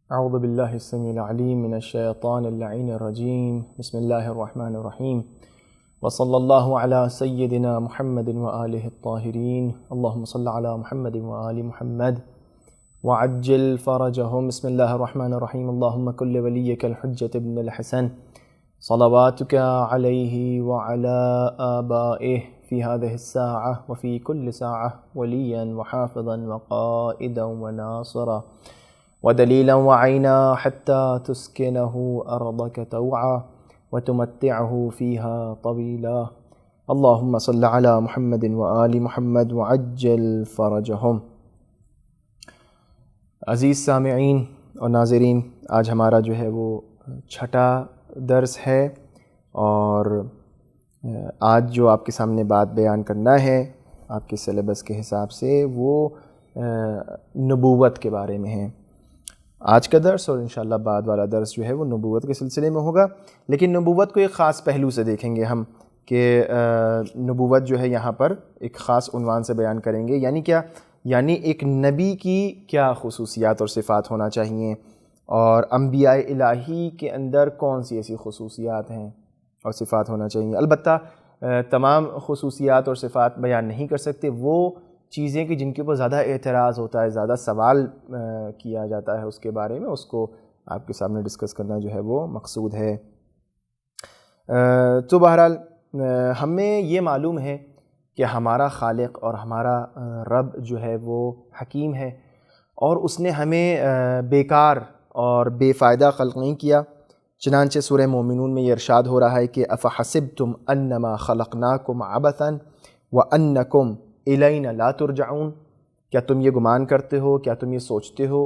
اعوذ باللہ السمیع العلیم من الشیطان اللعین الرجیم بسم اللہ الرحمن الرحیم وصلی اللہ علی سیدنا محمد وآلہ الطاہرین اللہم صل علی محمد وآل محمد وعجل فرجہم بسم اللہ الرحمن الرحیم اللہم کل ولیک الحجۃ ابن الحسن صلواتک علیہ وعلی آبائہ فی هذه الساعة وفی کل ساعة ولیا وحافظا وقائدا وناصرا ودلیلا وعینا حتی تسکنہ ارضک طوعا وتمتعہ فیہا طویلا اللہم صل علی محمد وآل محمد وعجل فرجہم۔ عزیز سامعین اور ناظرین، آج ہمارا جو ہے وہ چھٹا درس ہے، اور آج جو آپ کے سامنے بات بیان کرنا ہے آپ کے سلیبس کے حساب سے وہ نبوت کے بارے میں ہے۔ آج کا درس اور انشاءاللہ بعد والا درس جو ہے وہ نبوت کے سلسلے میں ہوگا، لیکن نبوت کو ایک خاص پہلو سے دیکھیں گے ہم کہ نبوت جو ہے یہاں پر ایک خاص عنوان سے بیان کریں گے۔ یعنی کیا؟ یعنی ایک نبی کی کیا خصوصیات اور صفات ہونا چاہیے، اور انبیاء الہی کے اندر کون سی ایسی خصوصیات ہیں اور صفات ہونا چاہیے۔ البتہ تمام خصوصیات اور صفات بیان نہیں کر سکتے، وہ چیزیں کہ جن کے اوپر زیادہ اعتراض ہوتا ہے، زیادہ سوال کیا جاتا ہے اس کے بارے میں، اس کو آپ کے سامنے ڈسکس کرنا جو ہے وہ مقصود ہے۔ تو بہرحال ہمیں یہ معلوم ہے کہ ہمارا خالق اور ہمارا رب جو ہے وہ حکیم ہے، اور اس نے ہمیں بیکار اور بے فائدہ خلق نہیں کیا۔ چنانچہ سورہ مومنون میں یہ ارشاد ہو رہا ہے کہ افحسبتم انما خلقناکم عبثا وانکم الینا لا ترجعون، کیا تم یہ گمان کرتے ہو، کیا تم یہ سوچتے ہو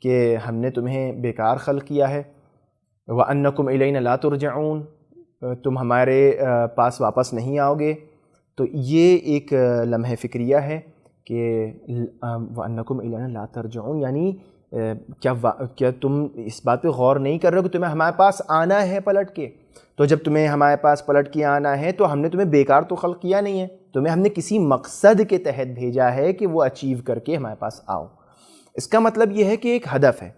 کہ ہم نے تمہیں بیکار خلق کیا ہے؟ وانکم الینا لا ترجعون، تم ہمارے پاس واپس نہیں آؤ گے۔ تو یہ ایک لمحہ فکریہ ہے کہ وانکم الینا لا ترجعون، یعنی کیا تم اس بات پہ غور نہیں کر رہے ہو کہ تمہیں ہمارے پاس آنا ہے پلٹ کے؟ تو جب تمہیں ہمارے پاس پلٹ کے آنا ہے تو ہم نے تمہیں بیکار تو خلق کیا نہیں ہے، تمہیں ہم نے کسی مقصد کے تحت بھیجا ہے کہ وہ اچیو کر کے ہمارے پاس آؤ۔ اس کا مطلب یہ ہے کہ ایک ہدف ہے۔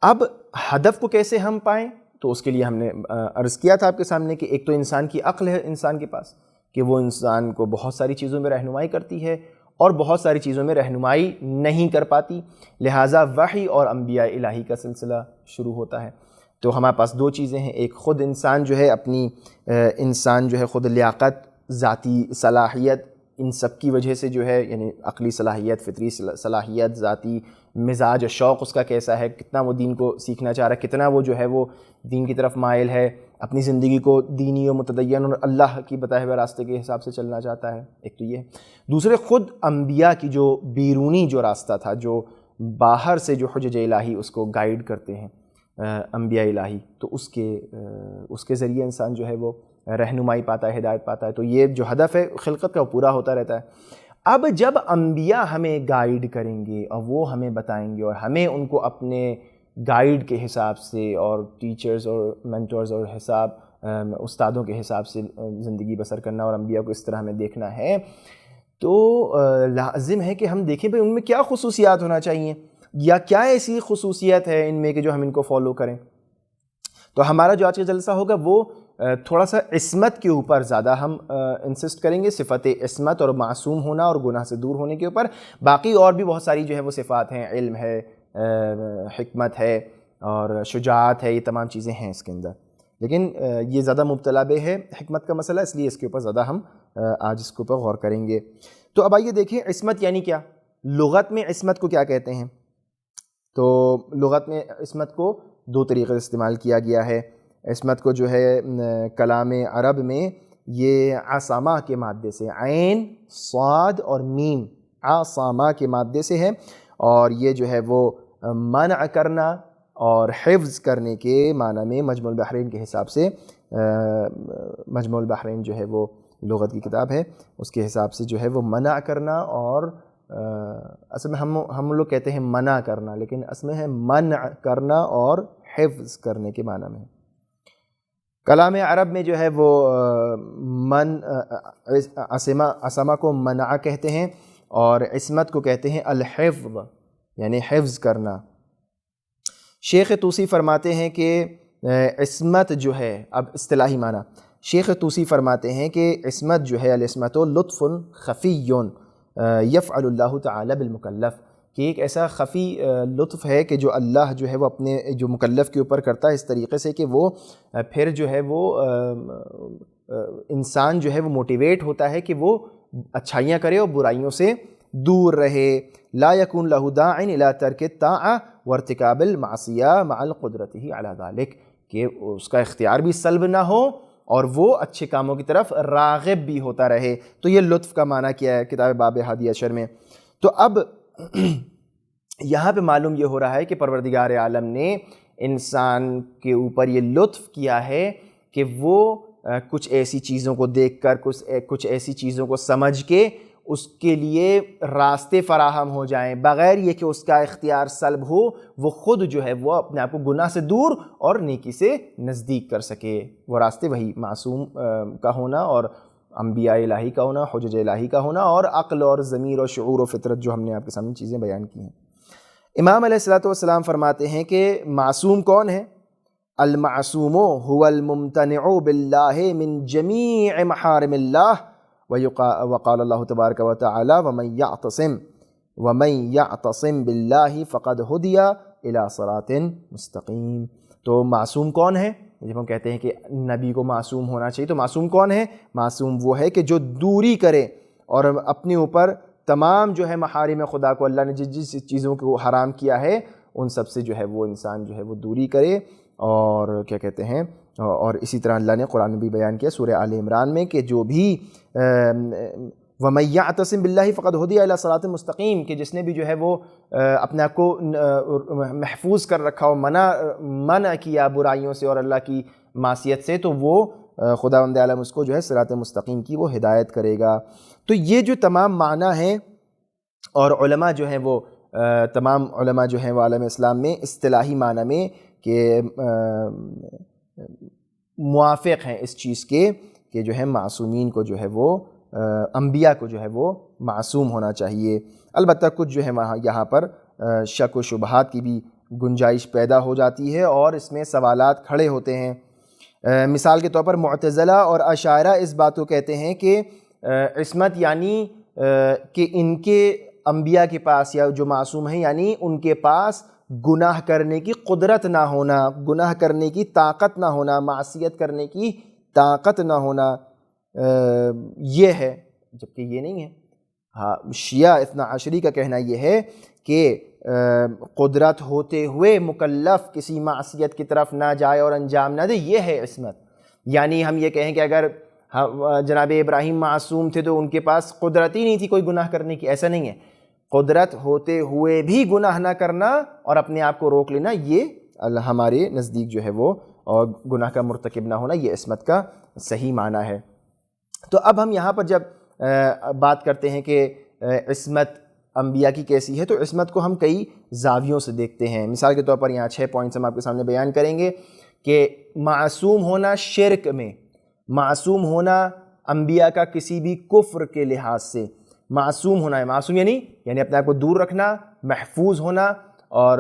اب ہدف کو کیسے ہم پائیں؟ تو اس کے لیے ہم نے عرض کیا تھا آپ کے سامنے کہ ایک تو انسان کی عقل ہے انسان کے پاس، کہ وہ انسان کو بہت ساری چیزوں میں رہنمائی کرتی ہے اور بہت ساری چیزوں میں رہنمائی نہیں کر پاتی، لہٰذا وحی اور انبیاء الہی کا سلسلہ شروع ہوتا ہے۔ تو ہمارے پاس دو چیزیں ہیں، ایک خود انسان جو ہے اپنی انسان جو ہے خود لیاقت، ذاتی صلاحیت، ان سب کی وجہ سے جو ہے، یعنی عقلی صلاحیت، فطری صلاحیت، ذاتی مزاج، شوق اس کا کیسا ہے، کتنا وہ دین کو سیکھنا چاہ رہا ہے، کتنا وہ جو ہے وہ دین کی طرف مائل ہے، اپنی زندگی کو دینی و متدین اور اللہ کی بتائے ہوئے راستے کے حساب سے چلنا چاہتا ہے۔ ایک تو یہ، دوسرے خود انبیاء کی جو بیرونی جو راستہ تھا، جو باہر سے جو حجج الہی اس کو گائیڈ کرتے ہیں انبیاء الہی، تو اس کے ذریعے انسان جو ہے وہ رہنمائی پاتا ہے، ہدایت پاتا ہے۔ تو یہ جو ہدف ہے خلقت کا وہ پورا ہوتا رہتا ہے۔ اب جب انبیاء ہمیں گائیڈ کریں گے اور وہ ہمیں بتائیں گے، اور ہمیں ان کو اپنے گائیڈ کے حساب سے اور ٹیچرز اور مینٹورز اور استادوں کے حساب سے زندگی بسر کرنا، اور انبیاء کو اس طرح ہمیں دیکھنا ہے، تو لازم ہے کہ ہم دیکھیں بھئی ان میں کیا خصوصیات ہونا چاہیے، یا کیا ایسی خصوصیت ہے ان میں کہ جو ہم ان کو فالو کریں۔ تو ہمارا جو آج کا جلسہ ہوگا وہ تھوڑا سا عصمت کے اوپر زیادہ ہم انسسٹ کریں گے، صفت عصمت اور معصوم ہونا اور گناہ سے دور ہونے کے اوپر۔ باقی اور بھی بہت ساری جو ہے وہ صفات ہیں، علم ہے، حکمت ہے اور شجاعت ہے، یہ تمام چیزیں ہیں اس کے اندر، لیکن یہ زیادہ مبتلا بے ہے حکمت کا مسئلہ، اس لیے اس کے اوپر زیادہ ہم آج اس کے اوپر غور کریں گے۔ تو اب آئیے دیکھیں عصمت یعنی کیا، لغت میں عصمت کو کیا کہتے ہیں۔ تو لغت میں عصمت کو دو طریقے سے استعمال کیا گیا ہے۔ عصمت کو جو ہے کلام عرب میں یہ عصامہ کے مادے سے، عین، صاد اور میم، عصامہ کے مادے سے ہے، اور یہ جو ہے وہ منع کرنا اور حفظ کرنے کے معنی میں مجموع البحرین کے حساب سے، مجموع البحرین جو ہے وہ لغت کی کتاب ہے، اس کے حساب سے جو ہے وہ منع کرنا، اور اصل میں ہم لوگ کہتے ہیں منع کرنا، لیکن اصل میں ہے منع کرنا اور حفظ کرنے کے معنی میں۔ کلام عرب میں جو ہے وہ عصمہ کو منع کہتے ہیں، اور عصمت کو کہتے ہیں الحفظ، یعنی حفظ کرنا۔ شیخ طوسی فرماتے ہیں کہ عصمت جو ہے، اب اصطلاحی معنی، شیخ طوسی فرماتے ہیں کہ عصمت جو ہے، العصمت لطف خفی یفعل اللہ تعالی بالمکلف، کہ ایک ایسا خفی لطف ہے کہ جو اللہ جو ہے وہ اپنے جو مکلف کے اوپر کرتا ہے، اس طریقے سے کہ وہ پھر جو ہے وہ انسان جو ہے وہ موٹیویٹ ہوتا ہے کہ وہ اچھائیاں کرے اور برائیوں سے دور رہے۔ لا یکون لہ داع الی ترک الطاعۃ وارتکاب المعصیہ مع قدرتہ علی ذلک، کہ اس کا اختیار بھی سلب نہ ہو اور وہ اچھے کاموں کی طرف راغب بھی ہوتا رہے۔ تو یہ لطف کا معنی کیا ہے کتاب باب ہادی عشر میں۔ تو اب یہاں پہ معلوم یہ ہو رہا ہے کہ پروردگار عالم نے انسان کے اوپر یہ لطف کیا ہے کہ وہ کچھ ایسی چیزوں کو دیکھ کر، کچھ ایسی چیزوں کو سمجھ کے اس کے لیے راستے فراہم ہو جائیں، بغیر یہ کہ اس کا اختیار سلب ہو، وہ خود جو ہے وہ اپنے آپ کو گناہ سے دور اور نیکی سے نزدیک کر سکے۔ وہ راستے وہی معصوم کا ہونا، اور انبیاء الہی کا ہونا، حجج الہی کا ہونا، اور عقل اور ضمیر اور شعور و فطرت، جو ہم نے آپ کے سامنے چیزیں بیان کی ہیں۔ امام علیہ الصلوۃ والسلام فرماتے ہیں کہ معصوم کون ہے؟ المعصوم هو الممتنع باللہ من جمیع محارم اللہ، وقال اللہ تبارک و تعالی ومن یعتصم باللہ فقد ہدی الی صراط مستقیم۔ تو معصوم کون ہے؟ جب ہم کہتے ہیں کہ نبی کو معصوم ہونا چاہیے، تو معصوم کون ہے؟ معصوم وہ ہے کہ جو دوری کرے اور اپنے اوپر تمام جو ہے محارم خدا کو، اللہ نے جس جس چیزوں کو حرام کیا ہے ان سب سے جو ہے وہ انسان جو ہے وہ دوری کرے۔ اور کیا کہتے ہیں، اور اسی طرح اللہ نے قرآن میں بھی بیان کیا سورہ آل عمران میں کہ جو بھی وَمَن يَعْتَصِم بِاللَّهِ فَقَدْ هُدِيَ إِلَىٰ صِرَاطٍ مُسْتَقِيم، کہ جس نے بھی جو ہے وہ اپنے آپ کو محفوظ کر رکھا ہو، منع کیا برائیوں سے اور اللہ کی معصیت سے، تو وہ خداوند عالم اس کو جو ہے صراط مستقیم کی وہ ہدایت کرے گا۔ تو یہ جو تمام معنی ہیں، اور علماء جو ہیں وہ تمام علماء جو ہیں وہ عالم اسلام میں اصطلاحی معنی میں کہ موافق ہیں اس چیز کے کہ جو ہے معصومین کو جو ہے وہ انبیاء کو جو ہے وہ معصوم ہونا چاہیے۔ البتہ کچھ جو ہے وہاں یہاں پر شک و شبہات کی بھی گنجائش پیدا ہو جاتی ہے، اور اس میں سوالات کھڑے ہوتے ہیں۔ مثال کے طور پر معتزلہ اور اشاعرہ اس بات کو کہتے ہیں کہ عصمت یعنی کہ ان کے انبیاء کے پاس، یا جو معصوم ہیں یعنی ان کے پاس گناہ کرنے کی قدرت نہ ہونا، گناہ کرنے کی طاقت نہ ہونا، معصیت کرنے کی طاقت نہ ہونا، یہ ہے، جبکہ یہ نہیں ہے۔ ہاں، شیعہ اثنا عشری کا کہنا یہ ہے کہ قدرت ہوتے ہوئے مکلف کسی معصیت کی طرف نہ جائے اور انجام نہ دے، یہ ہے عصمت۔ یعنی ہم یہ کہیں کہ اگر جناب ابراہیم معصوم تھے تو ان کے پاس قدرت ہی نہیں تھی کوئی گناہ کرنے کی، ایسا نہیں ہے۔ قدرت ہوتے ہوئے بھی گناہ نہ کرنا اور اپنے آپ کو روک لینا، یہ ہمارے نزدیک جو ہے وہ اور گناہ کا مرتکب نہ ہونا، یہ عصمت کا صحیح معنی ہے۔ تو اب ہم یہاں پر جب بات کرتے ہیں کہ عصمت انبیاء کی کیسی ہے، تو عصمت کو ہم کئی زاویوں سے دیکھتے ہیں۔ مثال کے طور پر یہاں 6 پوائنٹس ہم آپ کے سامنے بیان کریں گے کہ معصوم ہونا شرک میں، معصوم ہونا انبیاء کا کسی بھی کفر کے لحاظ سے، معصوم ہونا ہے، معصوم یعنی اپنے آپ کو دور رکھنا، محفوظ ہونا اور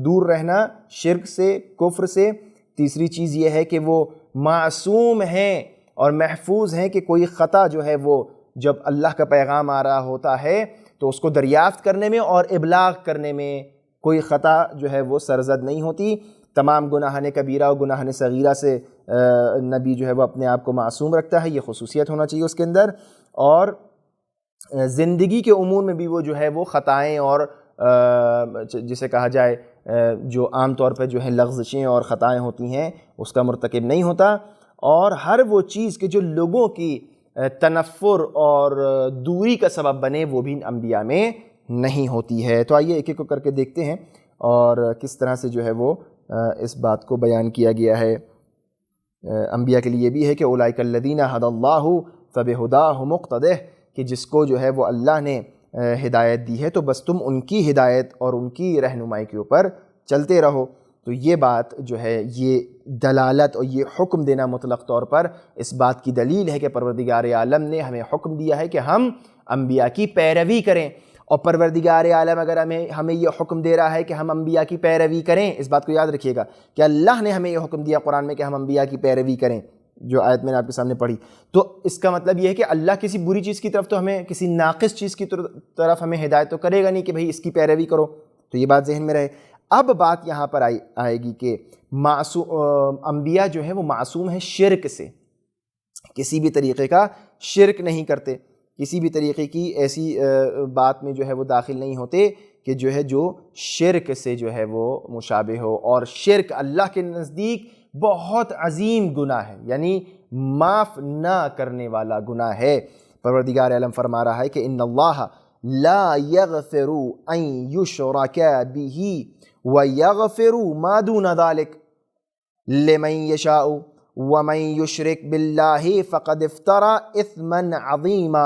دور رہنا شرک سے، کفر سے۔ تیسری چیز یہ ہے کہ وہ معصوم ہیں اور محفوظ ہیں کہ کوئی خطا جو ہے وہ جب اللہ کا پیغام آ رہا ہوتا ہے تو اس کو دریافت کرنے میں اور ابلاغ کرنے میں کوئی خطا جو ہے وہ سرزد نہیں ہوتی۔ تمام گناہان کبیرہ و گناہان صغیرہ سے نبی جو ہے وہ اپنے آپ کو معصوم رکھتا ہے، یہ خصوصیت ہونا چاہیے اس کے اندر۔ اور زندگی کے امور میں بھی وہ جو ہے وہ خطائیں اور جسے کہا جائے جو عام طور پہ جو ہے لغزشیں اور خطائیں ہوتی ہیں اس کا مرتکب نہیں ہوتا۔ اور ہر وہ چیز کہ جو لوگوں کی تنفر اور دوری کا سبب بنے وہ بھی انبیاء میں نہیں ہوتی ہے۔ تو آئیے ایک ایک کو کر کے دیکھتے ہیں اور کس طرح سے جو ہے وہ اس بات کو بیان کیا گیا ہے۔ انبیاء کے لیے بھی ہے کہ اولئک الذین ھدی اللہ فبہداہ مقتدہ، کہ جس کو جو ہے وہ اللہ نے ہدایت دی ہے تو بس تم ان کی ہدایت اور ان کی رہنمائی کے اوپر چلتے رہو۔ تو یہ بات جو ہے یہ دلالت اور یہ حکم دینا مطلق طور پر اس بات کی دلیل ہے کہ پروردگار عالم نے ہمیں حکم دیا ہے کہ ہم انبیاء کی پیروی کریں، اور پروردگار عالم اگر ہمیں یہ حکم دے رہا ہے کہ ہم انبیاء کی پیروی کریں، اس بات کو یاد رکھیے گا کہ اللہ نے ہمیں یہ حکم دیا قرآن میں کہ ہم انبیاء کی پیروی کریں، جو آیت میں نے آپ کے سامنے پڑھی، تو اس کا مطلب یہ ہے کہ اللہ کسی بری چیز کی طرف تو ہمیں، کسی ناقص چیز کی طرف ہمیں ہدایت تو کرے گا نہیں کہ بھئی اس کی پیروی کرو۔ تو یہ بات ذہن میں رہے۔ اب بات یہاں پر آئے گی کہ انبیاء جو ہیں وہ معصوم ہیں شرک سے، کسی بھی طریقے کا شرک نہیں کرتے، کسی بھی طریقے کی ایسی بات میں جو ہے وہ داخل نہیں ہوتے کہ جو شرک سے جو ہے وہ مشابہ ہو، اور شرک اللہ کے نزدیک بہت عظیم گناہ ہے، یعنی معاف نہ کرنے والا گناہ ہے۔ پروردگار عالم فرما رہا ہے کہ ان اللہ لا یغفر ان یشرک بہ ویغفر ما دون ذلک لمن یشاء ومن یشرک باللہ فقد افترى اثما عظیما،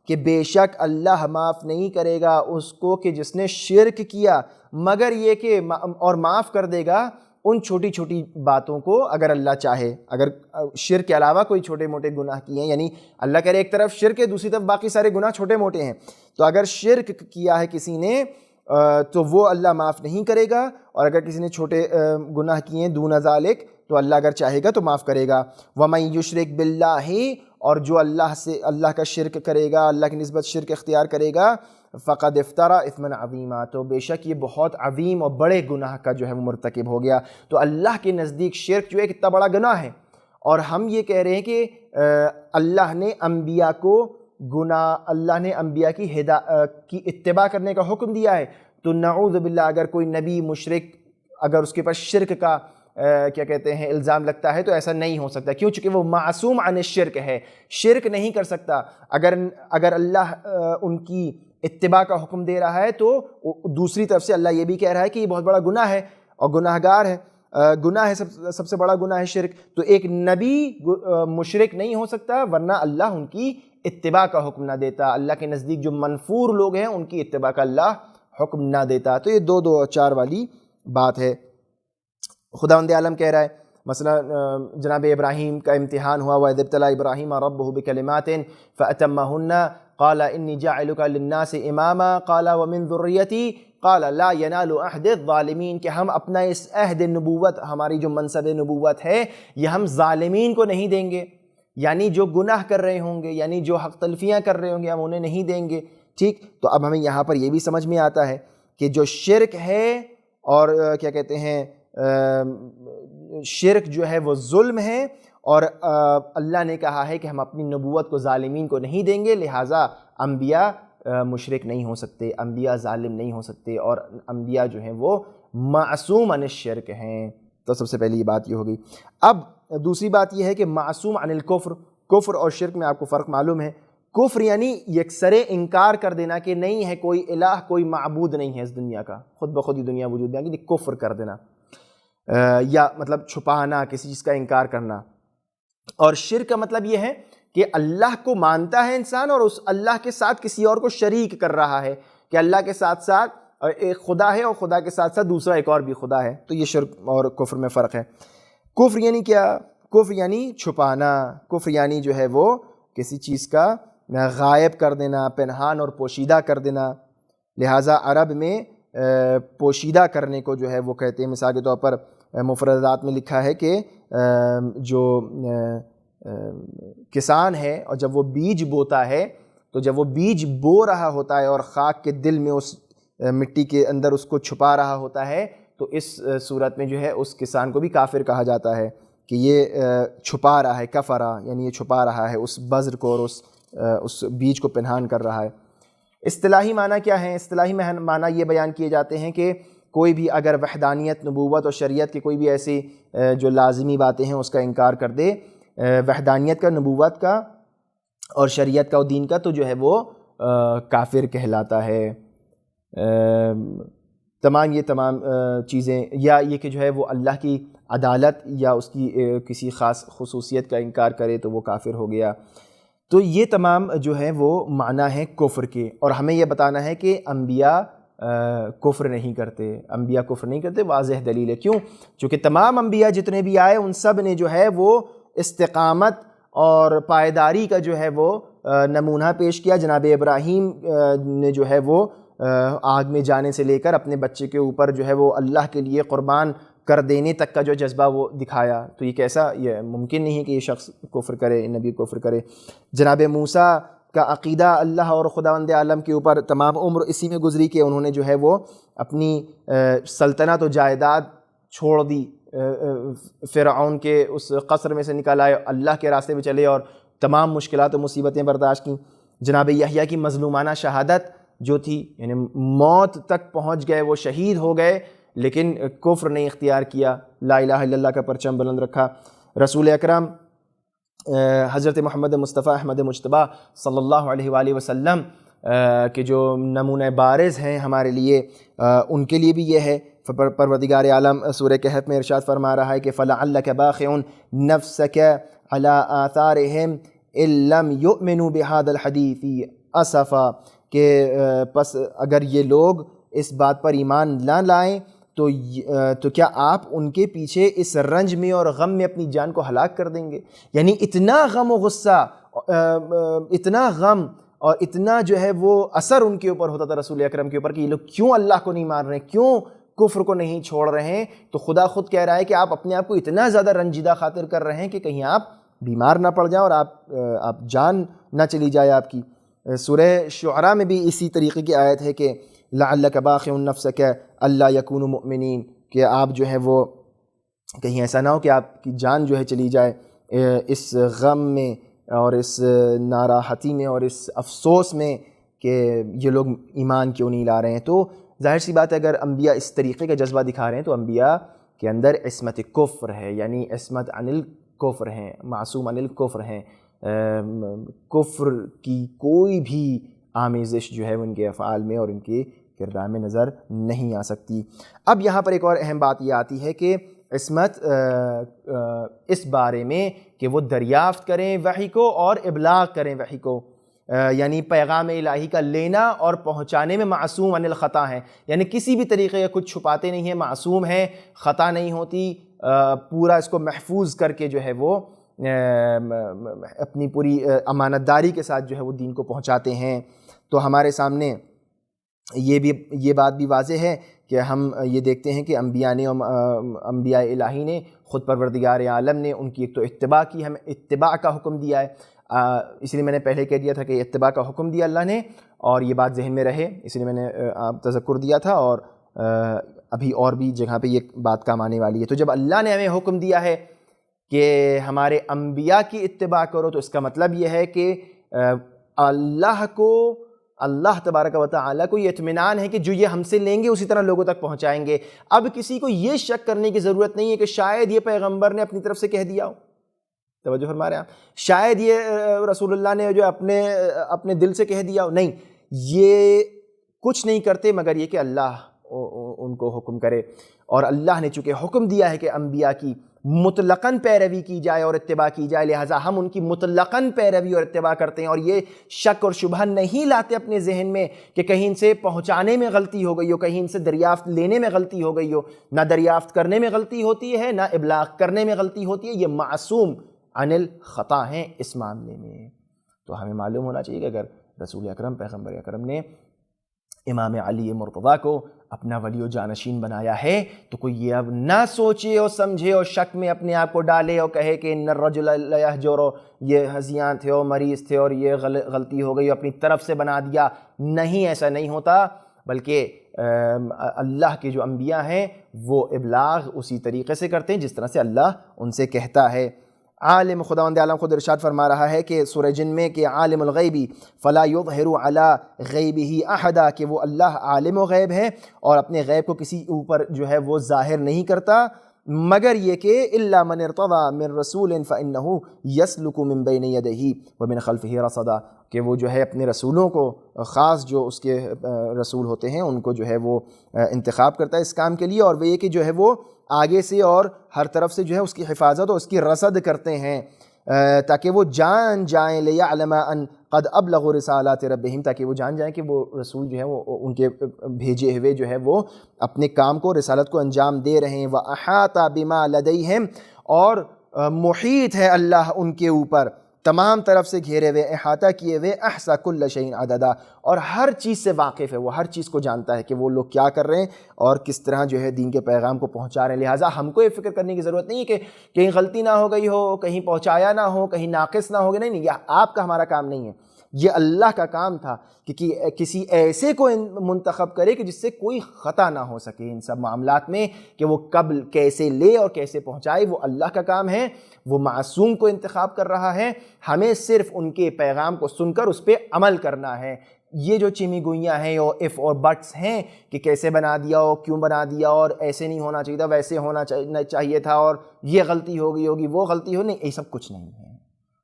کہ بے شک اللہ معاف نہیں کرے گا اس کو کہ جس نے شرک کیا، مگر یہ کہ اور معاف کر دے گا ان چھوٹی چھوٹی باتوں کو اگر اللہ چاہے، اگر شرک کے علاوہ کوئی چھوٹے موٹے گناہ کیے ہیں، یعنی اللہ کہہ رہے ایک طرف شرک ہے دوسری طرف باقی سارے گناہ چھوٹے موٹے ہیں، تو اگر شرک کیا ہے کسی نے تو وہ اللہ معاف نہیں کرے گا، اور اگر کسی نے چھوٹے گناہ کیے ہیں دون ذالک تو اللہ اگر چاہے گا تو معاف کرے گا۔ وَمَن یشرک بِاللَّہِ، اور جو اللہ کا شرک کرے گا، اللہ کی نسبت شرک اختیار کرے گا، فقد افترا اثما عظیما، تو بے شک یہ بہت عظیم اور بڑے گناہ کا جو ہے وہ مرتکب ہو گیا۔ تو اللہ کے نزدیک شرک جو ہے کتنا بڑا گناہ ہے، اور ہم یہ کہہ رہے ہیں کہ اللہ نے انبیاء کو اللہ نے انبیاء کی اتباع کرنے کا حکم دیا ہے، تو نعوذ باللہ اگر کوئی نبی مشرک، اگر اس کے پاس شرک کا کیا کہتے ہیں الزام لگتا ہے تو ایسا نہیں ہو سکتا، کیوں؟ چونکہ وہ معصوم عن الشرک ہے، شرک نہیں کر سکتا۔ اگر اللہ ان کی اتباع کا حکم دے رہا ہے تو دوسری طرف سے اللہ یہ بھی کہہ رہا ہے کہ یہ بہت بڑا گناہ ہے اور گناہ گار ہے، گناہ ہے، سب سے بڑا گناہ ہے شرک۔ تو ایک نبی مشرک نہیں ہو سکتا ورنہ اللہ ان کی اتباع کا حکم نہ دیتا، اللہ کے نزدیک جو منفور لوگ ہیں ان کی اتباع کا اللہ حکم نہ دیتا۔ تو یہ دو چار والی بات ہے۔ خداوند عالم کہہ رہا ہے مثلا جناب ابراہیم کا امتحان ہوا، وَإِذِ ابْتَلَىٰ إِبْرَاهِيمَ رَبُّهُ بِكَلِمَاتٍ فَأَتَمَّهُنَّ قَالَ إِنِّي جَاعِلُكَ لِلنَّاسِ إِمَامًا قَالَ وَمِن ذُرِّيَّتِي قَالَ لَا يَنَالُ عَهْدِ الظَّالِمِينَ، کہ ہم اپنا اس عہد نبوت، ہماری جو منصب نبوت ہے یہ ہم ظالمین کو نہیں دیں گے، یعنی جو گناہ کر رہے ہوں گے، یعنی جو حق تلفیاں کر رہے ہوں گے ہم انہیں نہیں دیں گے۔ ٹھیک، تو اب ہمیں یہاں پر یہ بھی سمجھ میں آتا ہے کہ جو شرک ہے اور کیا کہتے ہیں شرک جو ہے وہ ظلم ہے، اور اللہ نے کہا ہے کہ ہم اپنی نبوت کو ظالمین کو نہیں دیں گے، لہٰذا انبیاء مشرک نہیں ہو سکتے، انبیاء ظالم نہیں ہو سکتے، اور انبیاء جو ہیں وہ معصوم عن الشرک ہیں۔ تو سب سے پہلی یہ بات یہ ہوگی۔ اب دوسری بات یہ ہے کہ معصوم عن الکفر، کفر اور شرک میں آپ کو فرق معلوم ہے۔ کفر یعنی یکسر انکار کر دینا کہ نہیں ہے کوئی الہ، کوئی معبود نہیں ہے اس دنیا کا، خود بخود یہ دنیا وجود میں آ گئی، کفر کر دینا، یا مطلب چھپانا، کسی چیز کا انکار کرنا۔ اور شرک کا مطلب یہ ہے کہ اللہ کو مانتا ہے انسان اور اس اللہ کے ساتھ کسی اور کو شریک کر رہا ہے، کہ اللہ کے ساتھ ساتھ ایک خدا ہے اور خدا کے ساتھ ساتھ دوسرا ایک اور بھی خدا ہے۔ تو یہ شرک اور کفر میں فرق ہے۔ کفر یعنی کیا؟ کفر یعنی چھپانا، کفر یعنی جو ہے وہ کسی چیز کا غائب کر دینا، پنہان اور پوشیدہ کر دینا۔ لہٰذا عرب میں پوشیدہ کرنے کو جو ہے وہ کہتے ہیں، مثال کے طور پر مفردات میں لکھا ہے کہ جو کسان ہے اور جب وہ بیج بوتا ہے تو جب وہ بیج بو رہا ہوتا ہے اور خاک کے دل میں اس مٹی کے اندر اس کو چھپا رہا ہوتا ہے تو اس صورت میں جو ہے اس کسان کو بھی کافر کہا جاتا ہے کہ یہ چھپا رہا ہے، کفرا یعنی یہ چھپا رہا ہے اس بذر کو اور اس بیج کو پنہان کر رہا ہے۔ اصطلاحی معنی کیا ہے؟ اصطلاحی معنی یہ بیان کیے جاتے ہیں کہ کوئی بھی اگر وحدانیت، نبوت اور شریعت کی کوئی بھی ایسی جو لازمی باتیں ہیں اس کا انکار کر دے، وحدانیت کا، نبوت کا اور شریعت کا اور دین کا، تو جو ہے وہ کافر کہلاتا ہے۔ تمام یہ تمام چیزیں، یا یہ کہ جو ہے وہ اللہ کی عدالت یا اس کی کسی خاص خصوصیت کا انکار کرے تو وہ کافر ہو گیا. تو یہ تمام جو ہے وہ معنی ہیں کفر کے. اور ہمیں یہ بتانا ہے کہ انبیاء کفر نہیں کرتے، انبیاء کفر نہیں کرتے. واضح دلیل ہے. کیوں؟ چونکہ تمام انبیاء جتنے بھی آئے ان سب نے جو ہے وہ استقامت اور پائیداری کا جو ہے وہ نمونہ پیش کیا. جناب ابراہیم نے جو ہے وہ آگ میں جانے سے لے کر اپنے بچے کے اوپر جو ہے وہ اللہ کے لیے قربان کر دینے تک کا جو جذبہ وہ دکھایا. تو یہ کیسا، یہ ممکن نہیں ہے کہ یہ شخص کفر کرے، نبی کفر کرے. جناب موسیٰ کا عقیدہ اللہ اور خداوند عالم کے اوپر تمام عمر اسی میں گزری کہ انہوں نے جو ہے وہ اپنی سلطنت و جائیداد چھوڑ دی، فرعون کے اس قصر میں سے نکل آئے، اللہ کے راستے میں چلے اور تمام مشکلات و مصیبتیں برداشت کیں. جناب یحییٰ کی مظلومانہ شہادت جو تھی، یعنی موت تک پہنچ گئے، وہ شہید ہو گئے لیکن کفر نہیں اختیار کیا، لا الہ الا اللہ کا پرچم بلند رکھا. رسول اکرم حضرت محمد مصطفیٰ احمد مجتبیٰ صلی اللہ علیہ وآلہ وسلم کے جو نمونہ بارز ہیں ہمارے لیے، ان کے لیے بھی یہ ہے. پروردگار عالم سورہ کہف میں ارشاد فرما رہا ہے کہ فَلَعَلَّكَ بَاخِعٌ نَفْسَكَ عَلَىٰ آثَارِهِمْ إِن لَّمْ يُؤْمِنُوا بِهَٰذَا الْحَدِيثِ أَسَفًا، کہ پس اگر یہ لوگ اس بات پر ایمان نہ لائیں تو کیا آپ ان کے پیچھے اس رنج میں اور غم میں اپنی جان کو ہلاک کر دیں گے. یعنی اتنا غم و غصہ، اتنا غم اور اتنا جو ہے وہ اثر ان کے اوپر ہوتا تھا رسول اکرم کے اوپر کہ یہ لوگ کیوں اللہ کو نہیں مان رہے ہیں، کیوں کفر کو نہیں چھوڑ رہے ہیں. تو خدا خود کہہ رہا ہے کہ آپ اپنے آپ کو اتنا زیادہ رنجیدہ خاطر کر رہے ہیں کہ کہیں آپ بیمار نہ پڑ جائیں اور آپ جان نہ چلی جائے آپ کی. سورہ شعراء میں بھی اسی طریقے کی آیت ہے کہ لعلک باخع نفسک الا یکونوا مؤمنین، کہ آپ جو ہے وہ کہیں ایسا نہ ہو کہ آپ کی جان جو ہے چلی جائے اس غم میں اور اس ناراحتی میں اور اس افسوس میں کہ یہ لوگ ایمان کیوں نہیں لا رہے ہیں. تو ظاہر سی بات ہے اگر انبیاء اس طریقے کا جذبہ دکھا رہے ہیں تو انبیاء کے اندر عصمت کفر ہے، یعنی عصمت عن الکفر ہیں، معصوم عن الکفر ہیں. کفر کی کوئی بھی آمیزش جو ہے وہ ان کے افعال میں اور ان کے کردار میں نظر نہیں آ سکتی. اب یہاں پر ایک اور اہم بات یہ آتی ہے کہ عصمت اس بارے میں کہ وہ دریافت کریں وحی کو اور ابلاغ کریں وحی کو، یعنی پیغام الہی کا لینا اور پہنچانے میں معصوم عن الخطا ہیں. یعنی کسی بھی طریقے کا کچھ چھپاتے نہیں ہیں، معصوم ہیں، خطا نہیں ہوتی، پورا اس کو محفوظ کر کے جو ہے وہ اپنی پوری امانت داری کے ساتھ جو ہے وہ دین کو پہنچاتے ہیں. تو ہمارے سامنے یہ بات بھی واضح ہے کہ ہم یہ دیکھتے ہیں کہ انبیاء الہی نے خود پروردگار عالم نے ان کی ایک تو اتباع کی، ہمیں اتباع کا حکم دیا ہے. اس لیے میں نے پہلے کہہ دیا تھا کہ اتباع کا حکم دیا اللہ نے، اور یہ بات ذہن میں رہے اس لیے میں نے تذکر دیا تھا، اور ابھی اور بھی جگہ پہ یہ بات کام آنے والی ہے. تو جب اللہ نے ہمیں حکم دیا ہے کہ ہمارے انبیاء کی اتباع کرو تو اس کا مطلب یہ ہے کہ اللہ تبارک و تعالیٰ کو یہ اطمینان ہے کہ جو یہ ہم سے لیں گے اسی طرح لوگوں تک پہنچائیں گے. اب کسی کو یہ شک کرنے کی ضرورت نہیں ہے کہ شاید یہ پیغمبر نے اپنی طرف سے کہہ دیا ہو. توجہ فرما رہے ہیں آپ؟ شاید یہ رسول اللہ نے جو اپنے دل سے کہہ دیا ہو. نہیں، یہ کچھ نہیں کرتے مگر یہ کہ اللہ ان کو حکم کرے. اور اللہ نے چونکہ حکم دیا ہے کہ انبیاء کی مطلقاً پیروی کی جائے اور اتباع کی جائے، لہٰذا ہم ان کی مطلقاً پیروی اور اتباع کرتے ہیں، اور یہ شک اور شبہ نہیں لاتے اپنے ذہن میں کہ کہیں ان سے پہنچانے میں غلطی ہو گئی ہو، کہیں ان سے دریافت لینے میں غلطی ہو گئی ہو. نہ دریافت کرنے میں غلطی ہوتی ہے، نہ ابلاغ کرنے میں غلطی ہوتی ہے. یہ معصوم عن الخطا ہیں اس معاملے میں. تو ہمیں معلوم ہونا چاہیے کہ اگر رسول اکرم پیغمبر اکرم نے امام علی مرتضیٰ کو اپنا ولی و جانشین بنایا ہے تو کوئی یہ اب نہ سوچے اور سمجھے اور شک میں اپنے آپ کو ڈالے اور کہے کہ ان الرجل لیہجر، یہ ہذیان تھے اور مریض تھے اور یہ غلطی ہو گئی، اپنی طرف سے بنا دیا. نہیں، ایسا نہیں ہوتا، بلکہ اللہ کے جو انبیاء ہیں وہ ابلاغ اسی طریقے سے کرتے ہیں جس طرح سے اللہ ان سے کہتا ہے. عالم خداوند عالم خود ارشاد فرما رہا ہے کہ سورہ جن میں کہ عالم الغیبی فلا یظہر علی غیبہ احدا، کہ وہ اللہ عالم و غیب ہے اور اپنے غیب کو کسی اوپر جو ہے وہ ظاہر نہیں کرتا مگر یہ کہ الا من ارتضى من رسول فانه يسلك من بين يديه ومن خلفه رصدا، کہ وہ جو ہے اپنے رسولوں کو، خاص جو اس کے رسول ہوتے ہیں ان کو جو ہے وہ انتخاب کرتا ہے اس کام کے لیے، اور وہ یہ کہ جو ہے وہ آگے سے اور ہر طرف سے جو ہے اس کی حفاظت اور اس کی رصد کرتے ہیں، تاکہ وہ جان جائیں لیعلم ان قد ابلغوا رسالات ربہم، تاکہ وہ جان جائیں کہ وہ رسول جو ہے وہ ان کے بھیجے ہوئے جو ہے وہ اپنے کام کو، رسالت کو انجام دے رہے ہیں۔ وَأَحَاطَ بِمَا لَدَيْهِمْ، اور محیط ہے اللہ ان کے اوپر، تمام طرف سے گھیرے ہوئے، احاطہ کیے ہوئے، احصا کل شیء عددا، اور ہر چیز سے واقف ہے، وہ ہر چیز کو جانتا ہے کہ وہ لوگ کیا کر رہے ہیں اور کس طرح جو ہے دین کے پیغام کو پہنچا رہے ہیں۔ لہٰذا ہم کو یہ فکر کرنے کی ضرورت نہیں ہے کہ کہیں غلطی نہ ہو گئی ہو، کہیں پہنچایا نہ ہو، کہیں ناقص نہ ہو گیا، نہیں، یہ آپ کا ہمارا کام نہیں ہے، یہ اللہ کا کام تھا کہ کسی ایسے کو منتخب کرے کہ جس سے کوئی خطا نہ ہو سکے ان سب معاملات میں، کہ وہ کب کیسے لے اور کیسے پہنچائے، وہ اللہ کا کام ہے، وہ معصوم کو انتخاب کر رہا ہے، ہمیں صرف ان کے پیغام کو سن کر اس پہ عمل کرنا ہے۔ یہ جو چمی گوئیاں ہیں اور اف اور بٹس ہیں کہ کیسے بنا دیا اور کیوں بنا دیا اور ایسے نہیں ہونا چاہیے تھا، ویسے ہونا چاہیے تھا، اور یہ غلطی ہو گئی ہوگی، وہ غلطی ہو، نہیں، یہ سب کچھ نہیں ہے۔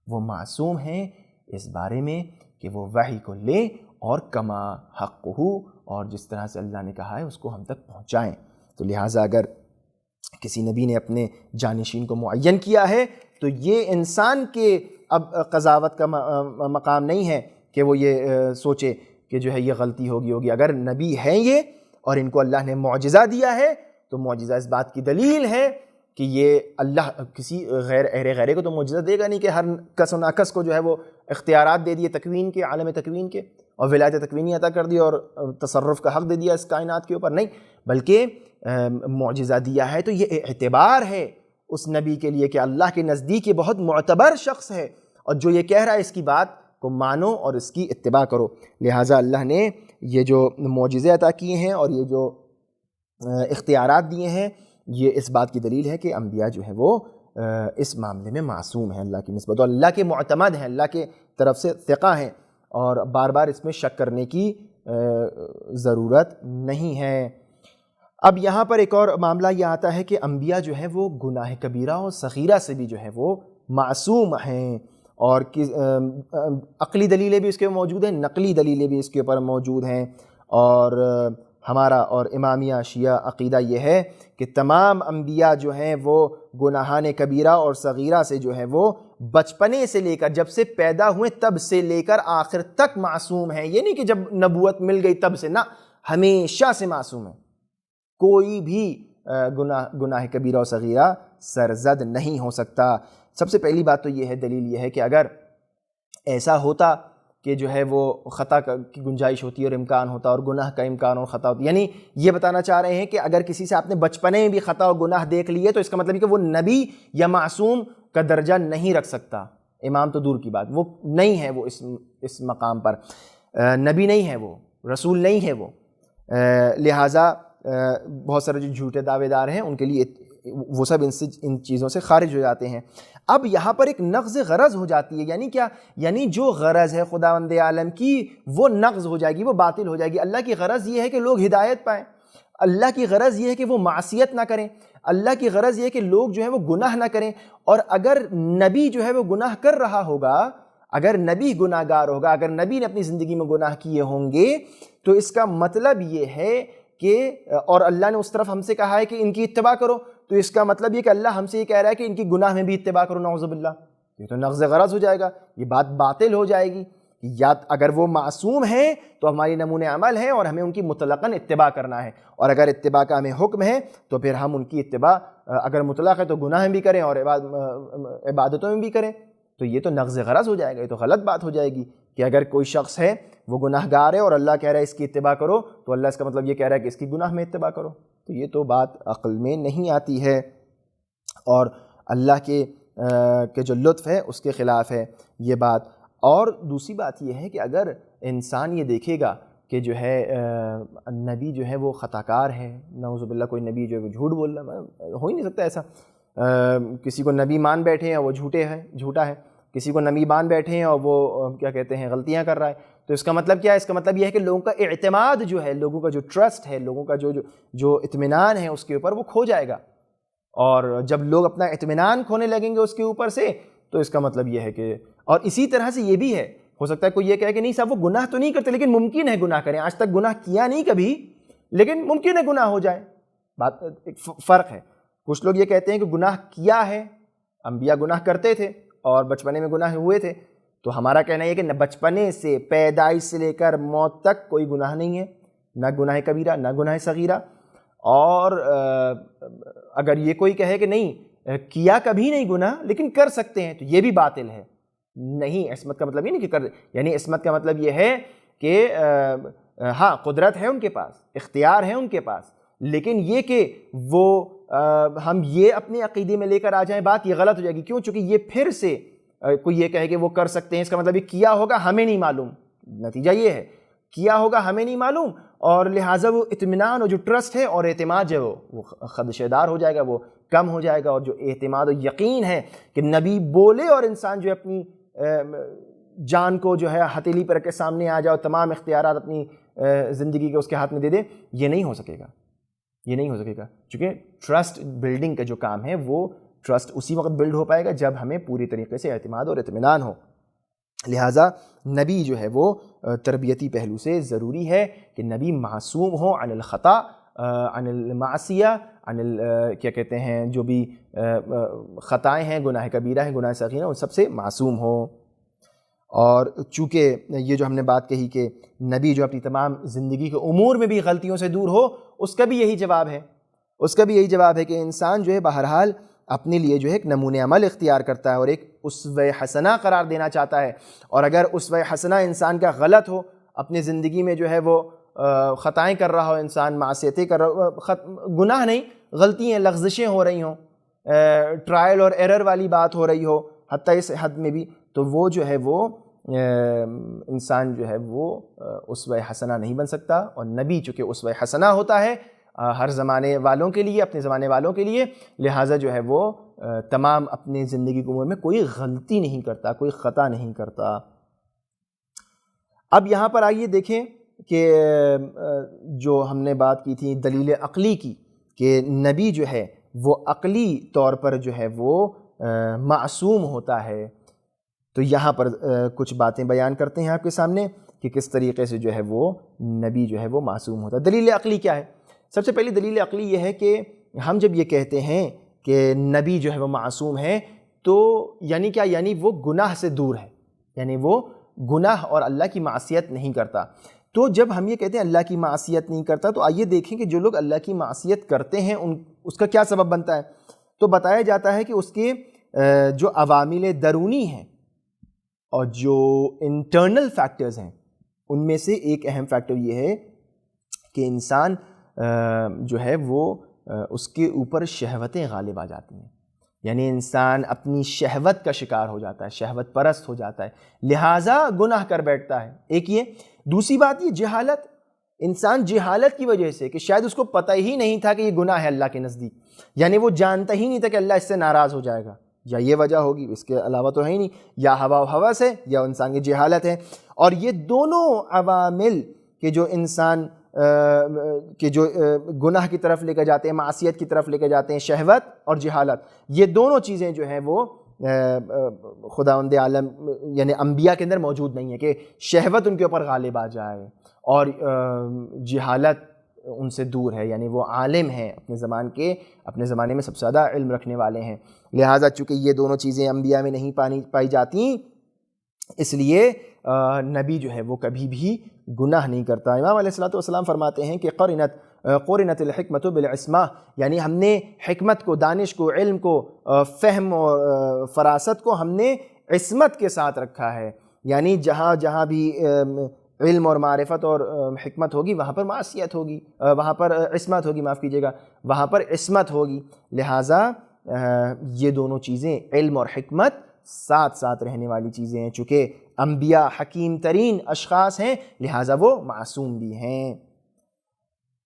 وہ معصوم ہیں اس بارے میں کہ وہ وحی کو لیں اور کما حقہ، اور جس طرح سے اللہ نے کہا ہے اس کو ہم تک پہنچائیں۔ تو لہٰذا اگر کسی نبی نے اپنے جانشین کو معین کیا ہے تو یہ انسان کے اب قضاوت کا مقام نہیں ہے کہ وہ یہ سوچے کہ جو ہے یہ غلطی ہوگی۔ اگر نبی ہیں یہ اور ان کو اللہ نے معجزہ دیا ہے تو معجزہ اس بات کی دلیل ہے کہ یہ اللہ کسی غیرے کو تو معجزہ دے گا نہیں کہ ہر کس و ناکس کو جو ہے وہ اختیارات دے دیے تکوین کے، عالم تکوین کے، اور ولایت تکوینی عطا کر دی اور تصرف کا حق دے دیا اس کائنات کے اوپر، نہیں، بلکہ معجزہ دیا ہے تو یہ اعتبار ہے اس نبی کے لیے کہ اللہ کے نزدیک یہ بہت معتبر شخص ہے، اور جو یہ کہہ رہا ہے اس کی بات کو مانو اور اس کی اتباع کرو۔ لہٰذا اللہ نے یہ جو معجزے عطا کیے ہیں اور یہ جو اختیارات دیے ہیں، یہ اس بات کی دلیل ہے کہ انبیاء جو ہیں وہ اس معاملے میں معصوم ہیں اللہ کی نسبت، اور اللہ کے معتمد ہیں، اللہ کے طرف سے ثقہ ہیں، اور بار بار اس میں شک کرنے کی ضرورت نہیں ہے۔ اب یہاں پر ایک اور معاملہ یہ آتا ہے کہ انبیاء جو ہیں وہ گناہ کبیرہ اور صغیرہ سے بھی جو ہے وہ معصوم ہیں، اور عقلی دلیلیں بھی اس کے موجود ہیں، نقلی دلیلیں بھی اس کے اوپر موجود ہیں، اور ہمارا اور امامیہ شیعہ عقیدہ یہ ہے کہ تمام انبیاء جو ہیں وہ گناہان کبیرہ اور صغیرہ سے جو ہے وہ بچپنے سے لے کر، جب سے پیدا ہوئے تب سے لے کر آخر تک معصوم ہیں۔ یہ نہیں کہ جب نبوت مل گئی تب سے، نہ، ہمیشہ سے معصوم ہیں، کوئی بھی گناہ کبیرہ اور صغیرہ سرزد نہیں ہو سکتا۔ سب سے پہلی بات تو یہ ہے، دلیل یہ ہے کہ اگر ایسا ہوتا کہ جو ہے وہ خطا کی گنجائش ہوتی ہے اور امکان ہوتا، اور گناہ کا امکان اور خطا ہوتی، یعنی یہ بتانا چاہ رہے ہیں کہ اگر کسی سے آپ نے بچپنے میں بھی خطا اور گناہ دیکھ لیے تو اس کا مطلب ہے کہ وہ نبی یا معصوم کا درجہ نہیں رکھ سکتا، امام تو دور کی بات، وہ نہیں ہے، وہ اس مقام پر نبی نہیں ہے، وہ رسول نہیں ہے، لہٰذا بہت سارے جو جھوٹے دعوے دار ہیں ان کے لیے وہ سب ان چیزوں سے خارج ہو جاتے ہیں۔ اب یہاں پر ایک نقض غرض ہو جاتی ہے، یعنی کیا؟ یعنی جو غرض ہے خداوند عالم کی وہ نقض ہو جائے گی، وہ باطل ہو جائے گی۔ اللہ کی غرض یہ ہے کہ لوگ ہدایت پائیں، اللہ کی غرض یہ ہے کہ وہ معصیت نہ کریں، اللہ کی غرض یہ ہے کہ لوگ جو ہے وہ گناہ نہ کریں، اور اگر نبی جو ہے وہ گناہ کر رہا ہوگا، اگر نبی گناہ گار ہوگا، اگر نبی نے اپنی زندگی میں گناہ کیے ہوں گے تو اس کا مطلب یہ ہے کہ، اور اللہ نے اس طرف ہم سے کہا ہے کہ ان کی اتباع کرو، تو اس کا مطلب یہ کہ اللہ ہم سے یہ کہہ رہا ہے کہ ان کی گناہ میں بھی اتباع کرو، نعوذ باللہ، یہ تو نقض غرض ہو جائے گا، یہ بات باطل ہو جائے گی۔ یا اگر وہ معصوم ہیں تو ہماری نمون عمل ہیں اور ہمیں ان کی مطلقاً اتباع کرنا ہے، اور اگر اتباع کا ہمیں حکم ہے تو پھر ہم ان کی اتباع اگر مطلق ہے تو گناہ بھی کریں اور عبادتوں میں بھی کریں، تو یہ تو نقض غرض ہو جائے گا، یہ تو غلط بات ہو جائے گی کہ اگر کوئی شخص ہے وہ گناہ گار ہے اور اللہ کہہ رہا ہے اس کی اتباع کرو، تو اللہ اس کا مطلب یہ کہہ رہا ہے کہ اس کی گناہ میں اتباع کرو، تو یہ تو بات عقل میں نہیں آتی ہے، اور اللہ کے جو لطف ہے اس کے خلاف ہے یہ بات۔ اور دوسری بات یہ ہے کہ اگر انسان یہ دیکھے گا کہ جو ہے نبی جو ہے وہ خطا کار ہے، نعوذ باللہ کوئی نبی جو ہے وہ جھوٹ بول رہا ہے، ہو ہی نہیں سکتا ایسا، کسی کو نبی مان بیٹھے ہیں وہ جھوٹا ہے، کسی کو نبی مان بیٹھے ہیں اور وہ کیا کہتے ہیں غلطیاں کر رہا ہے، تو اس کا مطلب کیا ہے؟ اس کا مطلب یہ ہے کہ لوگوں کا اعتماد جو ہے، لوگوں کا جو ٹرسٹ ہے، لوگوں کا جو اطمینان ہے اس کے اوپر وہ کھو جائے گا، اور جب لوگ اپنا اطمینان کھونے لگیں گے اس کے اوپر سے تو اس کا مطلب یہ ہے کہ، اور اسی طرح سے یہ بھی ہے، ہو سکتا ہے کوئی یہ کہے کہ نہیں صاحب وہ گناہ تو نہیں کرتے لیکن ممکن ہے گناہ کریں، آج تک گناہ کیا نہیں کبھی لیکن ممکن ہے گناہ ہو جائے. بات ایک فرق ہے. کچھ لوگ یہ کہتے ہیں کہ گناہ کیا ہے، انبیاء گناہ کرتے تھے اور بچپنے میں گناہ ہوئے تھے، تو ہمارا کہنا یہ کہ بچپنے سے پیدائش سے لے کر موت تک کوئی گناہ نہیں ہے، نہ گناہ کبیرہ نہ گناہ صغیرہ. اور اگر یہ کوئی کہے کہ نہیں کیا کبھی نہیں گناہ لیکن کر سکتے ہیں تو یہ بھی باطل ہے. نہیں، عصمت کا مطلب یہ نہیں کہ یعنی عصمت کا مطلب یہ ہے کہ ہاں قدرت ہے ان کے پاس، اختیار ہے ان کے پاس، لیکن یہ کہ وہ ہم یہ اپنے عقیدے میں لے کر آ جائیں بات، یہ غلط ہو جائے گی. کیوں؟ چونکہ یہ پھر سے کوئی یہ کہے کہ وہ کر سکتے ہیں، اس کا مطلب یہ کیا ہوگا ہمیں نہیں معلوم. نتیجہ یہ ہے کیا ہوگا ہمیں نہیں معلوم، اور لہٰذا وہ اطمینان اور جو ٹرسٹ ہے اور اعتماد جو ہے وہ خدشہ دار ہو جائے گا، وہ کم ہو جائے گا. اور جو اعتماد و یقین ہے کہ نبی بولے اور انسان جو ہے اپنی جان کو جو ہے ہتھیلی پر کے سامنے آ جائے اور تمام اختیارات اپنی زندگی کے اس کے ہاتھ میں دے دے، یہ نہیں ہو سکے گا. یہ نہیں ہو سکے گا چونکہ ٹرسٹ بلڈنگ کا جو کام ہے وہ ٹرسٹ اسی وقت بلڈ ہو پائے گا جب ہمیں پوری طریقے سے اعتماد اور اطمینان ہو. لہٰذا نبی جو ہے وہ تربیتی پہلو سے ضروری ہے کہ نبی معصوم ہو عن الخطا، عن المعصیہ، کیا کہتے ہیں جو بھی خطائیں ہیں، گناہ کبیرہ ہیں، گناہ صغیرہ، ان سب سے معصوم ہو. اور چونکہ یہ جو ہم نے بات کہی کہ نبی جو اپنی تمام زندگی کے امور میں بھی غلطیوں سے دور ہو، اس کا بھی یہی جواب ہے. اس کا بھی یہی جواب ہے کہ انسان جو ہے بہرحال اپنے لیے جو ہے ایک نمونہ عمل اختیار کرتا ہے اور ایک اسوہ حسنہ قرار دینا چاہتا ہے. اور اگر اسوہ حسنہ انسان کا غلط ہو، اپنی زندگی میں جو ہے وہ خطائیں کر رہا ہو، انسان معصیتیں کر رہا ہو، گناہ نہیں غلطیاں لغزشیں ہو رہی ہوں، ٹرائل اور ایرر والی بات ہو رہی ہو حتیٰ اس حد میں بھی، تو وہ جو ہے وہ انسان جو ہے وہ اسوہ حسنہ نہیں بن سکتا. اور نبی چونکہ اسوہ حسنہ ہوتا ہے ہر زمانے والوں کے لیے، اپنے زمانے والوں کے لیے، لہٰذا جو ہے وہ تمام اپنے زندگی کے امور میں کوئی غلطی نہیں کرتا، کوئی خطا نہیں کرتا. اب یہاں پر آئیے دیکھیں کہ جو ہم نے بات کی تھی دلیل عقلی کی کہ نبی جو ہے وہ عقلی طور پر جو ہے وہ معصوم ہوتا ہے، تو یہاں پر کچھ باتیں بیان کرتے ہیں آپ کے سامنے کہ کس طریقے سے جو ہے وہ نبی جو ہے وہ معصوم ہوتا ہے. دلیل عقلی کیا ہے؟ سب سے پہلی دلیل عقلی یہ ہے کہ ہم جب یہ کہتے ہیں کہ نبی جو ہے وہ معصوم ہے تو یعنی کیا؟ یعنی وہ گناہ سے دور ہے، یعنی وہ گناہ اور اللہ کی معصیت نہیں کرتا. تو جب ہم یہ کہتے ہیں اللہ کی معصیت نہیں کرتا تو آئیے دیکھیں کہ جو لوگ اللہ کی معصیت کرتے ہیں اس کا کیا سبب بنتا ہے. تو بتایا جاتا ہے کہ اس کے جو عوامل درونی ہیں اور جو انٹرنل فیکٹرز ہیں ان میں سے ایک اہم فیکٹر یہ ہے کہ انسان جو ہے وہ اس کے اوپر شہوتیں غالب آ جاتی ہیں، یعنی انسان اپنی شہوت کا شکار ہو جاتا ہے، شہوت پرست ہو جاتا ہے، لہٰذا گناہ کر بیٹھتا ہے. ایک یہ. دوسری بات یہ جہالت، انسان جہالت کی وجہ سے کہ شاید اس کو پتہ ہی نہیں تھا کہ یہ گناہ ہے اللہ کے نزدیک، یعنی وہ جانتا ہی نہیں تھا کہ اللہ اس سے ناراض ہو جائے گا، یا یہ وجہ ہوگی، اس کے علاوہ تو ہے ہی نہیں، یا ہوا و ہوس ہے یا انسان کی جہالت ہے. اور یہ دونوں عوامل کہ جو انسان کہ جو گناہ کی طرف لے کے جاتے ہیں، معصیت کی طرف لے کے جاتے ہیں، شہوت اور جہالت، یہ دونوں چیزیں جو ہیں وہ خداوند عالم یعنی انبیاء کے اندر موجود نہیں ہے کہ شہوت ان کے اوپر غالب آ جائے اور جہالت ان سے دور ہے، یعنی وہ عالم ہیں اپنے زمانے میں سب سے زیادہ علم رکھنے والے ہیں. لہٰذا چونکہ یہ دونوں چیزیں انبیاء میں نہیں پائی جاتی، اس لیے نبی جو ہے وہ کبھی بھی گناہ نہیں کرتا. امام علیہ الصلوۃ والسلام فرماتے ہیں کہ قرنت الحکمت بالعصمہ، یعنی ہم نے حکمت کو، دانش کو، علم کو، فہم اور فراست کو ہم نے عصمت کے ساتھ رکھا ہے. یعنی جہاں جہاں بھی علم اور معرفت اور حکمت ہوگی وہاں پر معصیت ہوگی، وہاں پر عصمت ہوگی، معاف کیجیے گا، وہاں پر عصمت ہوگی. لہٰذا یہ دونوں چیزیں علم اور حکمت ساتھ ساتھ رہنے والی چیزیں ہیں. چونکہ انبیاء حکیم ترین اشخاص ہیں لہٰذا وہ معصوم بھی ہیں.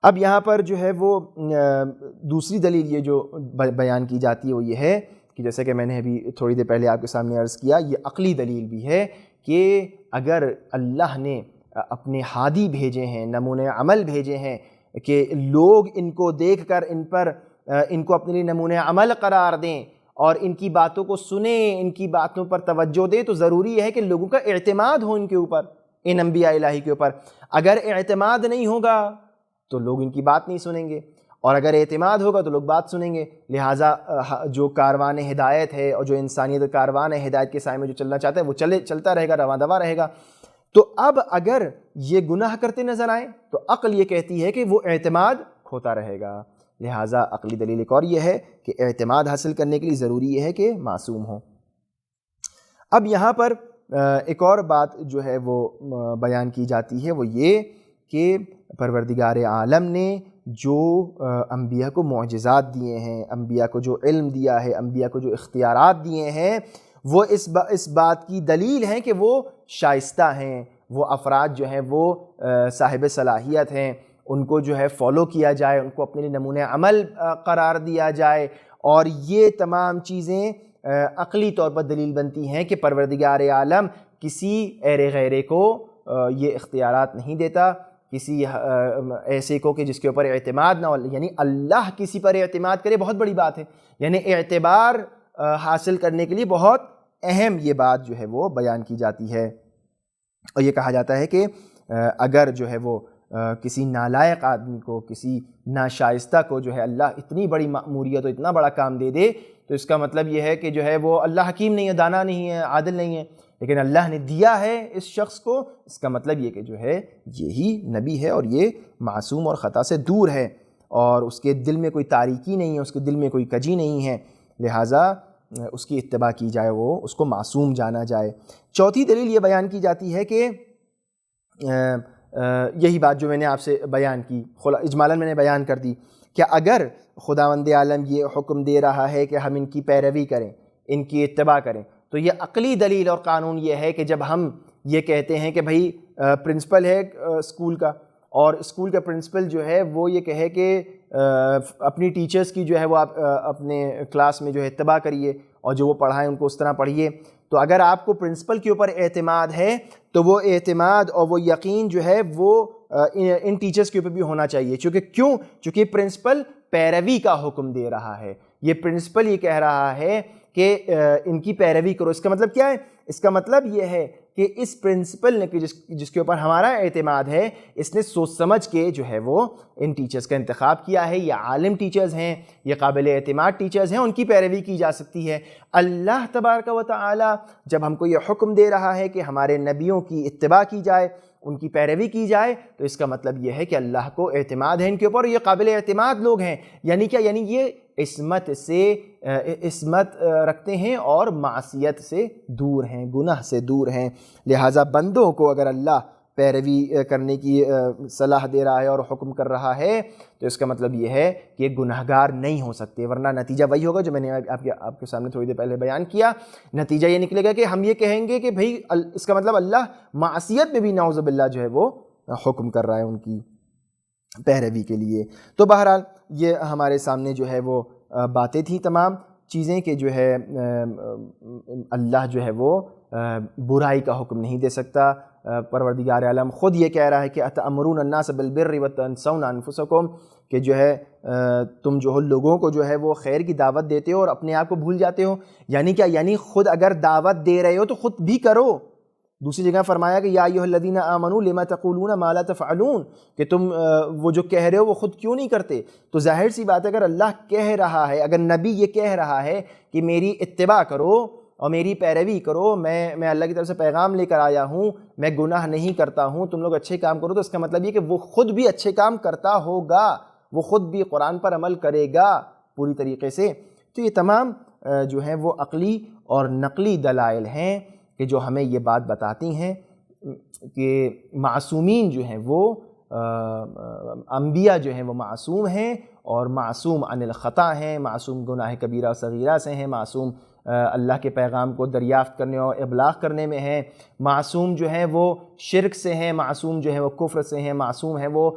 اب یہاں پر جو ہے وہ دوسری دلیل یہ جو بیان کی جاتی ہے وہ یہ ہے کہ جیسے کہ میں نے ابھی تھوڑی دیر پہلے آپ کے سامنے عرض کیا، یہ عقلی دلیل بھی ہے کہ اگر اللہ نے اپنے ہادی بھیجے ہیں، نمونہ عمل بھیجے ہیں کہ لوگ ان کو دیکھ کر ان پر ان کو اپنے لیے نمونہ عمل قرار دیں اور ان کی باتوں کو سنیں، ان کی باتوں پر توجہ دیں، تو ضروری ہے کہ لوگوں کا اعتماد ہو ان کے اوپر، ان انبیاء الہی کے اوپر۔ اگر اعتماد نہیں ہوگا تو لوگ ان کی بات نہیں سنیں گے، اور اگر اعتماد ہوگا تو لوگ بات سنیں گے۔ لہٰذا جو کاروان ہدایت ہے اور جو انسانیت کاروان ہے ہدایت کے سائے میں جو چلنا چاہتا ہے وہ چلتا رہے گا، رواں دواں رہے گا۔ تو اب اگر یہ گناہ کرتے نظر آئیں تو عقل یہ کہتی ہے کہ وہ اعتماد کھوتا رہے گا۔ لہٰذا عقلی دلیل ایک اور یہ ہے کہ اعتماد حاصل کرنے کے لیے ضروری یہ ہے کہ معصوم ہو۔ اب یہاں پر ایک اور بات جو ہے وہ بیان کی جاتی ہے، وہ یہ کہ پروردگار عالم نے جو انبیاء کو معجزات دیے ہیں، انبیاء کو جو علم دیا ہے، انبیاء کو جو اختیارات دیے ہیں، وہ اس بات کی دلیل ہیں کہ وہ شائستہ ہیں، وہ افراد جو ہیں وہ صاحب صلاحیت ہیں، ان کو جو ہے فالو کیا جائے، ان کو اپنے لیے نمونہ عمل قرار دیا جائے۔ اور یہ تمام چیزیں عقلی طور پر دلیل بنتی ہیں کہ پروردگار عالم کسی غیرے کو یہ اختیارات نہیں دیتا، کسی ایسے کو کہ جس کے اوپر اعتماد نہ ہو، یعنی اللہ کسی پر اعتماد کرے بہت بڑی بات ہے، یعنی اعتبار حاصل کرنے کے لیے بہت اہم یہ بات جو ہے وہ بیان کی جاتی ہے۔ اور یہ کہا جاتا ہے کہ اگر جو ہے وہ کسی نالائق آدمی کو، کسی ناشائستہ کو جو ہے اللہ اتنی بڑی مأموریت اور اتنا بڑا کام دے دے تو اس کا مطلب یہ ہے کہ جو ہے وہ اللہ حکیم نہیں ہے، دانا نہیں ہے، عادل نہیں ہے، لیکن اللہ نے دیا ہے اس شخص کو، اس کا مطلب یہ کہ جو ہے یہی نبی ہے اور یہ معصوم اور خطا سے دور ہے، اور اس کے دل میں کوئی تاریکی نہیں ہے، اس کے دل میں کوئی کجی نہیں ہے، لہٰذا اس کی اتباع کی جائے، وہ اس کو معصوم جانا جائے۔ چوتھی دلیل یہ بیان کی جاتی ہے کہ یہی بات جو میں نے آپ سے بیان کی، اجمالاً میں نے بیان کر دی کہ اگر خداوند عالم یہ حکم دے رہا ہے کہ ہم ان کی پیروی کریں، ان کی اتباع کریں، تو یہ عقلی دلیل اور قانون یہ ہے کہ جب ہم یہ کہتے ہیں کہ بھائی پرنسپل ہے اسکول کا، اور اسکول کا پرنسپل جو ہے وہ یہ کہے کہ اپنی ٹیچرز کی جو ہے وہ آپ اپنے کلاس میں جو ہے اتباع کریے اور جو وہ پڑھائیں ان کو اس طرح پڑھیے، تو اگر آپ کو پرنسپل کے اوپر اعتماد ہے تو وہ اعتماد اور وہ یقین جو ہے وہ ان ٹیچرز کے اوپر بھی ہونا چاہیے۔ چونکہ پرنسپل پیروی کا حکم دے رہا ہے، یہ پرنسپل یہ کہہ رہا ہے کہ ان کی پیروی کرو۔ اس کا مطلب کیا ہے؟ اس کا مطلب یہ ہے کہ اس پرنسپل نے جس کے اوپر ہمارا اعتماد ہے، اس نے سوچ سمجھ کے جو ہے وہ ان ٹیچرز کا انتخاب کیا ہے، یہ عالم ٹیچرز ہیں، یہ قابل اعتماد ٹیچرز ہیں، ان کی پیروی کی جا سکتی ہے۔ اللہ تبارک و تعالی جب ہم کو یہ حکم دے رہا ہے کہ ہمارے نبیوں کی اتباع کی جائے، ان کی پیروی کی جائے، تو اس کا مطلب یہ ہے کہ اللہ کو اعتماد ہے ان کے اوپر، یہ قابل اعتماد لوگ ہیں۔ یعنی کیا؟ یعنی یہ عصمت رکھتے ہیں اور معصیت سے دور ہیں، گناہ سے دور ہیں۔ لہٰذا بندوں کو اگر اللہ پیروی کرنے کی صلاح دے رہا ہے اور حکم کر رہا ہے تو اس کا مطلب یہ ہے کہ یہ گناہگار نہیں ہو سکتے، ورنہ نتیجہ وہی ہوگا جو میں نے آپ کے سامنے تھوڑی دیر پہلے بیان کیا۔ نتیجہ یہ نکلے گا کہ ہم یہ کہیں گے کہ بھئی اس کا مطلب اللہ معصیت میں بھی نعوذ باللہ جو ہے وہ حکم کر رہا ہے ان کی پیروی کے لیے۔ تو بہرحال یہ ہمارے سامنے جو ہے وہ باتیں تھیں، تمام چیزیں کہ جو ہے اللہ جو ہے وہ برائی کا حکم نہیں دے سکتا۔ پروردگار عالم خود یہ کہہ رہا ہے کہ اتأمرون الناس بالبر وتنسون انفسکم، کہ جو ہے تم جو ہو لوگوں کو جو ہے وہ خیر کی دعوت دیتے ہو اور اپنے آپ کو بھول جاتے ہو۔ یعنی کیا؟ یعنی خود اگر دعوت دے رہے ہو تو خود بھی کرو۔ دوسری جگہ فرمایا کہ یا ایھا الذین آمنوا لما تقولون ما لا تفعلون، کہ تم وہ جو کہہ رہے ہو وہ خود کیوں نہیں کرتے۔ تو ظاہر سی بات ہے اگر اللہ کہہ رہا ہے، اگر نبی یہ کہہ رہا ہے کہ میری اتباع کرو اور میری پیروی کرو، میں اللہ کی طرف سے پیغام لے کر آیا ہوں، میں گناہ نہیں کرتا ہوں، تم لوگ اچھے کام کرو، تو اس کا مطلب یہ کہ وہ خود بھی اچھے کام کرتا ہوگا، وہ خود بھی قرآن پر عمل کرے گا پوری طریقے سے۔ تو یہ تمام جو ہیں وہ عقلی اور نقلی دلائل ہیں کہ جو ہمیں یہ بات بتاتی ہیں کہ معصومین جو ہیں وہ انبیاء جو ہیں وہ معصوم ہیں، اور معصوم عن الخطا ہیں، معصوم گناہ کبیرہ و صغیرہ سے ہیں، معصوم اللہ کے پیغام کو دریافت کرنے اور ابلاغ کرنے میں ہیں، معصوم جو ہیں وہ شرک سے ہیں، معصوم جو ہیں وہ کفر سے ہیں، معصوم ہیں وہ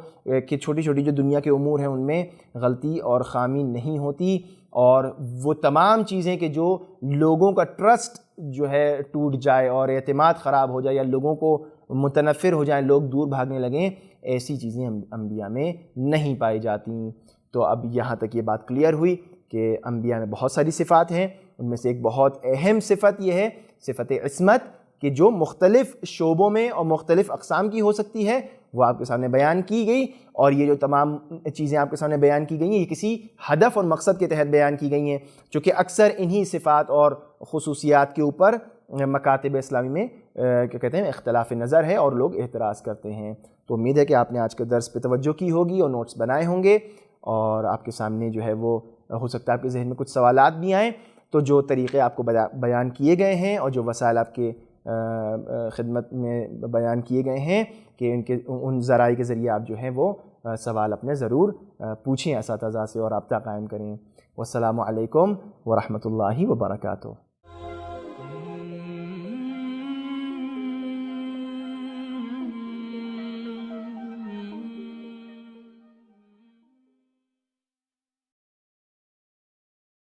کہ چھوٹی چھوٹی جو دنیا کے امور ہیں ان میں غلطی اور خامی نہیں ہوتی، اور وہ تمام چیزیں کہ جو لوگوں کا ٹرسٹ جو ہے ٹوٹ جائے اور اعتماد خراب ہو جائے یا لوگوں کو متنفر ہو جائیں، لوگ دور بھاگنے لگیں، ایسی چیزیں انبیاء میں نہیں پائی جاتی۔ تو اب یہاں تک یہ بات کلیئر ہوئی کہ انبیاء میں بہت ساری صفات ہیں، ان میں سے ایک بہت اہم صفت یہ ہے صفت عصمت، کہ جو مختلف شعبوں میں اور مختلف اقسام کی ہو سکتی ہے، وہ آپ کے سامنے بیان کی گئی. اور یہ جو تمام چیزیں آپ کے سامنے بیان کی گئی ہیں یہ کسی ہدف اور مقصد کے تحت بیان کی گئی ہیں، چونکہ اکثر انہی صفات اور خصوصیات کے اوپر مکاتب اسلامی میں کیا کہتے ہیں اختلاف نظر ہے اور لوگ اعتراض کرتے ہیں. تو امید ہے کہ آپ نے آج کے درس پہ توجہ کی ہوگی اور نوٹس بنائے ہوں گے، اور آپ کے سامنے جو ہے وہ ہو سکتا ہے آپ کے ذہن میں کچھ سوالات بھی آئیں. تو جو طریقے آپ کو بیان کیے گئے ہیں اور جو وسائل آپ کے خدمت میں بیان کیے گئے ہیں کہ ان ذرائع کے ذریعے آپ جو ہیں وہ سوال اپنے ضرور پوچھیں اساتذہ سے اور رابطہ قائم کریں. والسلام علیکم ورحمۃ اللہ وبرکاتہ.